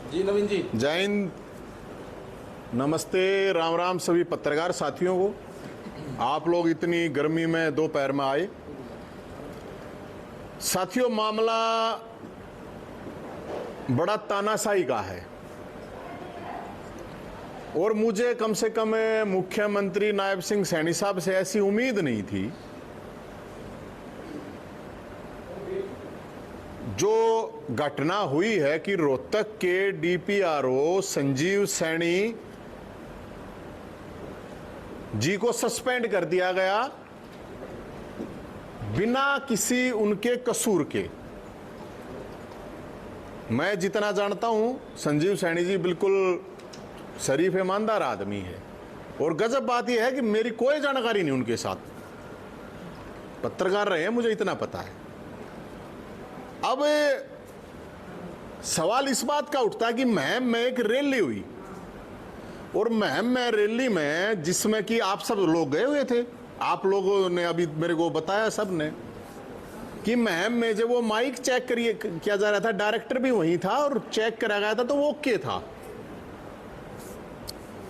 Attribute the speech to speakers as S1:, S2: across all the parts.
S1: जी नवीन जी।
S2: जय हिंद, नमस्ते, राम राम सभी पत्रकार साथियों को। आप लोग इतनी गर्मी में दोपहर में आए। साथियों, मामला बड़ा तानाशाही का है और मुझे कम से कम मुख्यमंत्री नायब सिंह सैनी साहब से ऐसी उम्मीद नहीं थी। जो घटना हुई है कि रोहतक के डीपीआरओ संजीव सैनी जी को सस्पेंड कर दिया गया बिना किसी उनके कसूर के। मैं जितना जानता हूं, संजीव सैनी जी बिल्कुल शरीफ ईमानदार आदमी है और गजब बात यह है कि मेरी कोई जानकारी नहीं उनके साथ। पत्रकार रहे हैं, मुझे इतना पता है। अब सवाल इस बात का उठता है कि महम में एक रैली हुई और महम में रैली में जिसमें कि आप सब लोग गए हुए थे। आप लोगों ने अभी मेरे को बताया सब ने कि महम में जब वो माइक चेक किया जा रहा था, डायरेक्टर भी वहीं था और चेक करा गया था तो वो ओके था।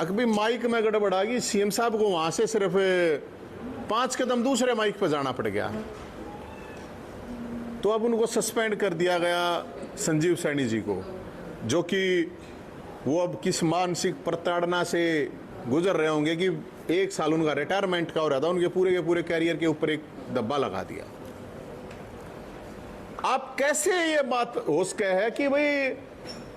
S2: अभी माइक में गड़बड़ आ गई, सीएम साहब को वहां से सिर्फ 5 कदम दूसरे माइक पर जाना पड़ गया, तो अब उनको सस्पेंड कर दिया गया संजीव सैनी जी को, जो कि वो अब किस मानसिक प्रताड़ना से गुजर रहे होंगे कि 1 साल उनका रिटायरमेंट का हो रहा था, उनके पूरे के पूरे कैरियर के ऊपर एक धब्बा लगा दिया। आप कैसे ये बात हो सके है कि भाई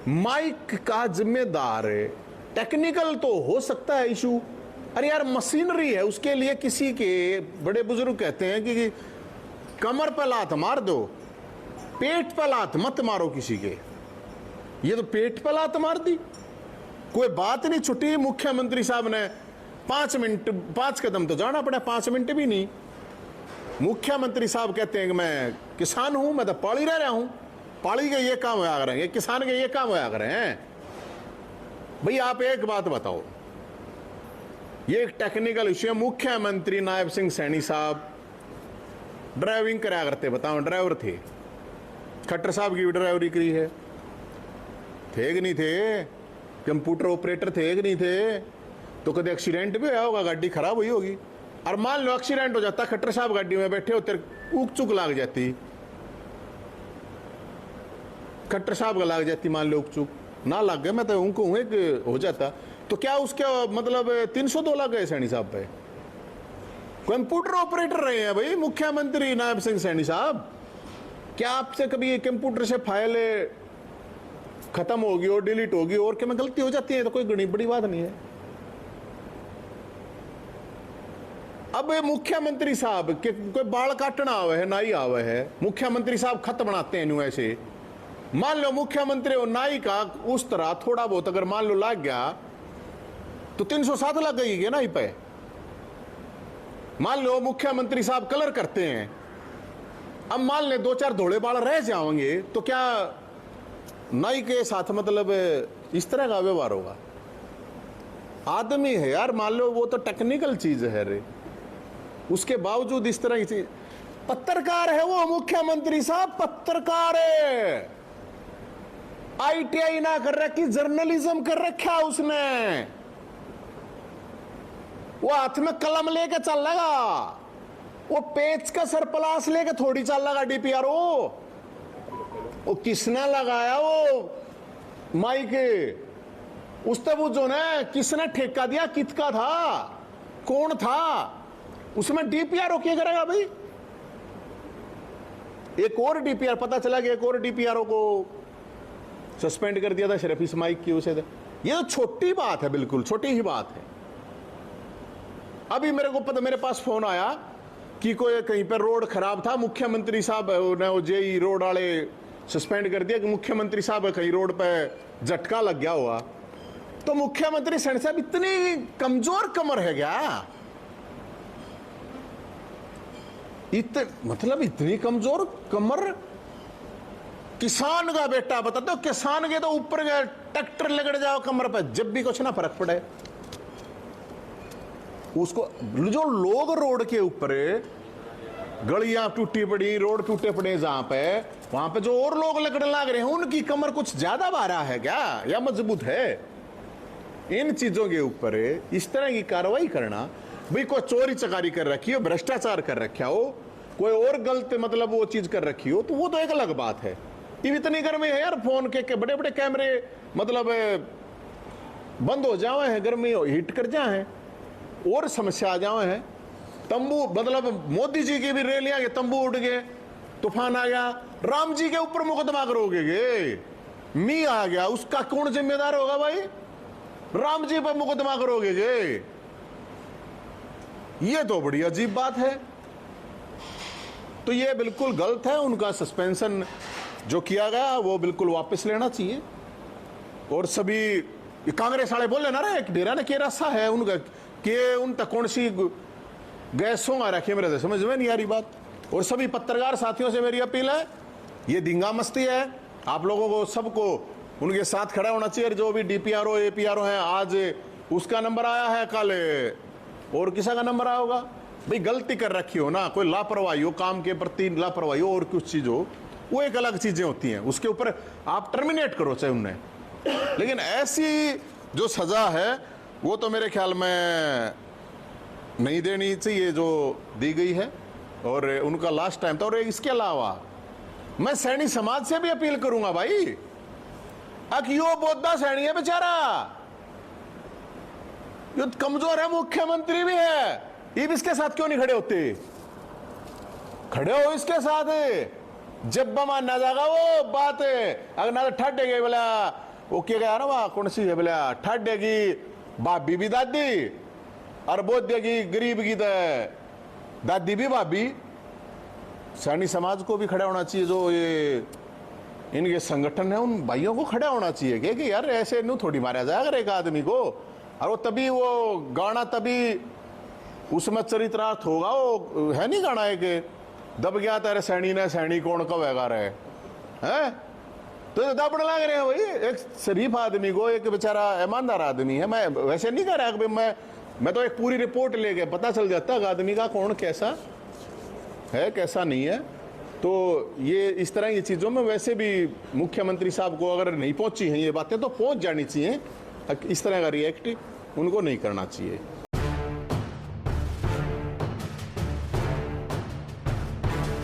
S2: माइक का जिम्मेदार है, टेक्निकल तो हो सकता है इशू, अरे यार मशीनरी है, उसके लिए किसी के बड़े बुजुर्ग कहते हैं कि कमर पे लात मार दो, पेट पे लात मत मारो किसी के। ये तो पेट पे लात मार दी, कोई बात नहीं छुट्टी। मुख्यमंत्री साहब ने 5 कदम तो जाना पड़ा, 5 मिनट भी नहीं। मुख्यमंत्री साहब कहते हैं कि मैं किसान हूं, मैं तो पाली रह रहा हूं, पाली के ये काम होया करेंगे, किसान के ये काम होया करें हैं। भाई आप एक बात बताओ, ये एक टेक्निकल इश्यू है। मुख्यमंत्री नायब सिंह सैनी साहब ड्राइविंग करा करते, बताओ, ड्राइवर थे। खट्टर साहब की भी ड्राइवरी करी है, थे कि नहीं थे? कंप्यूटर ऑपरेटर थे कि नहीं थे? तो कभी एक्सीडेंट भी होया होगा, गाड़ी खराब हुई होगी, और मान लो एक्सीडेंट हो जाता, खट्टर साहब गाड़ी में बैठे होते, ऊक चुक लाग जाती, खट्टर साहब का लाग जाती, मान लो ऊक चुक ना लग गए, मैं तो उनको हूं कि हो जाता, तो क्या उसके मतलब 302 लग गए सैनी साहब पे? कंप्यूटर ऑपरेटर रहे हैं भाई मुख्यमंत्री नायब सिंह सैनी साहब। क्या आपसे कभी कंप्यूटर से फाइल खत्म होगी और डिलीट होगी और क्या में गलती हो जाती है तो कोई बड़ी बात नहीं है। अब मुख्यमंत्री साहब के कोई बाल काटना आवे है, नाई आवे है, मुख्यमंत्री साहब खत बनाते हैं न्यू ऐसे। मान लो मुख्यमंत्री और नाई का उस तरह थोड़ा बहुत अगर मान लो लग गया तो 307 लग गई है नाई पे। मान लो मुख्यमंत्री साहब कलर करते हैं, अब मान ले 2-4 धोले बाल रह जाएंगे तो क्या नाई के साथ मतलब इस तरह का व्यवहार होगा? आदमी है यार, मान लो वो तो टेक्निकल चीज है रे, उसके बावजूद इस तरह की चीज। पत्रकार है वो मुख्यमंत्री साहब, पत्रकार है, ITI ना कर रखी, जर्नलिज्म कर रखा उसने। वो हाथ में कलम लेके चल लगा, वो पेच का सरपलास लेके थोड़ी चल लगा डीपीआरओ। वो किसने लगाया वो माइक? उसने वो जो ना किसने ठेका दिया, किसका था, कौन था उसमें? डीपीआरओ क्या करेगा भाई? एक और डीपीआर पता चला कि एक और डीपीआरओ को सस्पेंड कर दिया था सिर्फ इस माइक की वजह से। ये तो छोटी बात है, बिल्कुल छोटी ही बात है। अभी मेरे को पता, मेरे पास फोन आया कि कोई कहीं पर रोड खराब था, मुख्यमंत्री साहब ने वो जेई रोड वाले सस्पेंड कर दिया कि मुख्यमंत्री साहब कहीं रोड पे झटका लग गया हुआ। तो मुख्यमंत्री सैनी साहब इतनी कमजोर कमर है क्या? मतलब इतनी कमजोर कमर? किसान का बेटा बता दो, किसान के तो ऊपर गए ट्रैक्टर लगड़ जाओ कमर पे, जब भी कुछ ना फर्क पड़े उसको। जो लोग रोड के ऊपर गलियां टूटी पड़ी, रोड टूटे पड़े जहां पे, वहां पे जो और लोग लकड़ने लग रहे हैं उनकी कमर कुछ ज्यादा भारा है क्या या मजबूत है? इन चीजों के ऊपर इस तरह की कार्रवाई करना, भाई कोई चोरी चकारी कर रखी हो, भ्रष्टाचार कर रखा हो, कोई और गलत मतलब वो चीज कर रखी हो, तो वो तो एक अलग बात है। टीवी इतनी गर्मी है यार, फोन के बड़े बड़े कैमरे मतलब बंद हो जाए हैं, गर्मी हीट कर जाए हैं, और समस्या आ जाए हैं। तंबू मतलब मोदी जी की भी रैलियां के तंबू उड़ गए, तूफान आ गया, राम जी के ऊपर मुकदमा करोगे, मी आ गया, उसका कौन जिम्मेदार होगा भाई? राम जी पर मुकदमा करोगे गे? ये तो बड़ी अजीब बात है। तो ये बिल्कुल गलत है, उनका सस्पेंशन जो किया गया वो बिल्कुल वापस लेना चाहिए। और सभी कांग्रेस वाले बोले ना रे डेरा ने केरा सा है उनका के उन तक कौन सी गैसों आ रखी है, मेरे समझ में नहीं आ रही बात। और सभी पत्रकार साथियों से मेरी अपील है, ये दंगा मस्ती है, आप लोगों को सबको उनके साथ खड़ा होना चाहिए। जो भी डीपीआरओ एपीआरओ हैं, आज उसका नंबर आया है, कल और किसी का नंबर आया होगा। भाई गलती कर रखी हो ना, कोई लापरवाही हो, काम के प्रति लापरवाही हो और कुछ चीज हो, वो एक अलग चीजें होती हैं, उसके ऊपर आप टर्मिनेट करो चाहे उन्हें। लेकिन ऐसी जो सजा है वो तो मेरे ख्याल में नहीं देनी चाहिए जो दी गई है, और उनका लास्ट टाइम था। और इसके अलावा मैं सैनी समाज से भी अपील करूंगा भाई, यो बोधा सैनी है बेचारा, यो कमजोर है, मुख्यमंत्री भी है, ये भी इसके साथ क्यों नहीं खड़े होते? खड़े हो इसके साथ, जब मानना जाएगा वो बात है। अगर ना ठटेगी बोला वो क्या गया ना, वहां कौन सी है बोला, ठटेगी भाभी भी दादी और बोध देगी गरीब की दादी भी भाभी। सैनी समाज को भी खड़ा होना चाहिए, जो ये इनके संगठन है उन भाइयों को खड़ा होना चाहिए कि यार ऐसे नू थोड़ी मारा जाए अगर एक आदमी को, और वो तभी वो गाना तभी उसमें चरित्रार्थ होगा। वो है नहीं गाना एक दब गया तेरे सैनी ने सैनी कौन कवेगा रहे हैं, तो दबड़ लग रहे हैं भाई एक शरीफ आदमी को, एक बेचारा ईमानदार आदमी है। मैं वैसे नहीं कह रहा कि मैं तो एक पूरी रिपोर्ट ले गया, पता चल जाता है आदमी का कौन कैसा है कैसा नहीं है। तो ये इस तरह की चीज़ों में वैसे भी मुख्यमंत्री साहब को अगर नहीं पहुंची हैं ये बातें तो पहुंच जानी चाहिए। इस तरह का रिएक्ट उनको नहीं करना चाहिए।